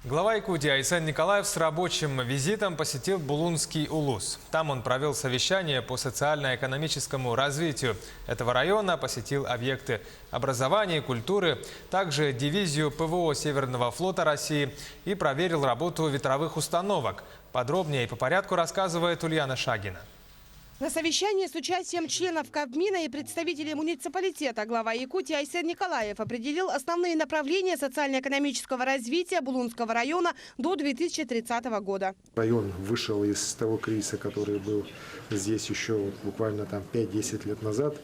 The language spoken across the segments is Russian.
Глава Якутии Айсен Николаев с рабочим визитом посетил Булунский Улус. Там он провел совещание по социально-экономическому развитию этого района, посетил объекты образования и культуры, также дивизию ПВО Северного флота России и проверил работу ветровых установок. Подробнее и по порядку рассказывает Ульяна Шагина. На совещании с участием членов Кабмина и представителей муниципалитета глава Якутии Айсен Николаев определил основные направления социально-экономического развития Булунского района до 2030 года. Район вышел из того кризиса, который был здесь еще буквально 5-10 лет назад.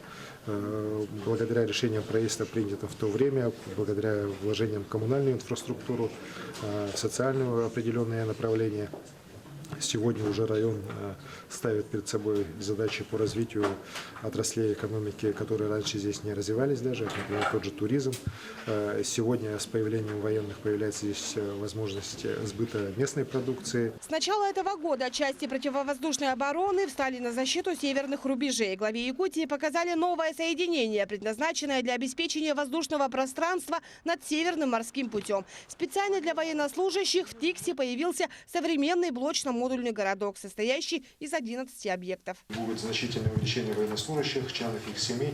Благодаря решениям правительства, принятым в то время, благодаря вложениям в коммунальную инфраструктуру, в социальное определенное направление. Сегодня уже район ставит перед собой задачи по развитию отраслей экономики, которые раньше здесь не развивались даже, например, тот же туризм. Сегодня с появлением военных появляется здесь возможность сбыта местной продукции. С начала этого года части противовоздушной обороны встали на защиту северных рубежей. Главе Якутии показали новое соединение, предназначенное для обеспечения воздушного пространства над Северным морским путем. Специально для военнослужащих в Тиксе появился современный блочно-модульный городок, состоящий из 11 объектов. Будет значительное увеличение военнослужащих, членов их семей.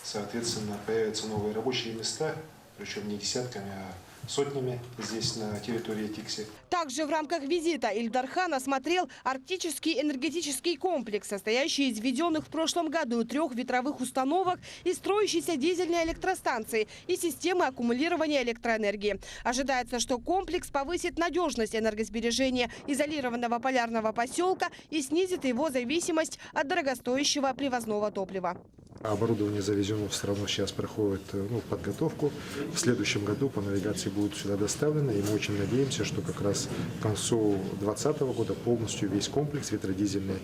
Соответственно, появятся новые рабочие места, причем не десятками, а сотнями здесь на территории Тикси. Также в рамках визита Ильдар-хан осмотрел арктический энергетический комплекс, состоящий из введенных в прошлом году 3 ветровых установок и строящейся дизельной электростанции и системы аккумулирования электроэнергии. Ожидается, что комплекс повысит надежность энергосбережения изолированного полярного поселка и снизит его зависимость от дорогостоящего привозного топлива. Оборудование завезено все равно сейчас проходит подготовку. В следующем году по навигации будет сюда доставлено. И мы очень надеемся, что как раз к концу 2020 года полностью весь комплекс ветродизельной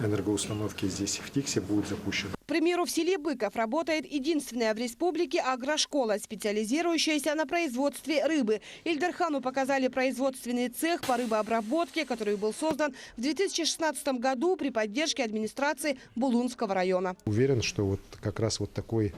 энергоустановки здесь в Тиксе будет запущен. К примеру, в селе Быков работает единственная в республике агрошкола, специализирующаяся на производстве рыбы. Ильдар-хану показали производственный цех по рыбообработке, который был создан в 2016 году при поддержке администрации Булунского района. Уверен, что как раз такой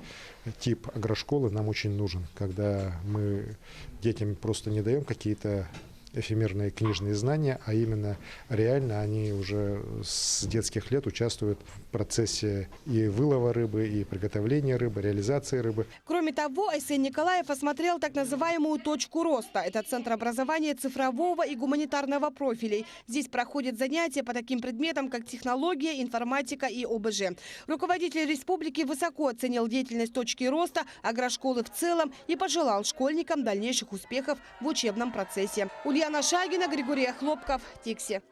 тип агрошколы нам очень нужен, когда мы детям просто не даем какие-то эфемерные книжные знания, а именно реально они уже с детских лет участвуют в процессе и вылова рыбы, и приготовления рыбы, реализации рыбы. Кроме того, Айсен Николаев осмотрел так называемую точку роста. Это центр образования цифрового и гуманитарного профилей. Здесь проходят занятия по таким предметам, как технология, информатика и ОБЖ. Руководитель республики высоко оценил деятельность точки роста, агрошколы в целом и пожелал школьникам дальнейших успехов в учебном процессе. Ульяна Шагина, Григорий Хлопков, Тикси.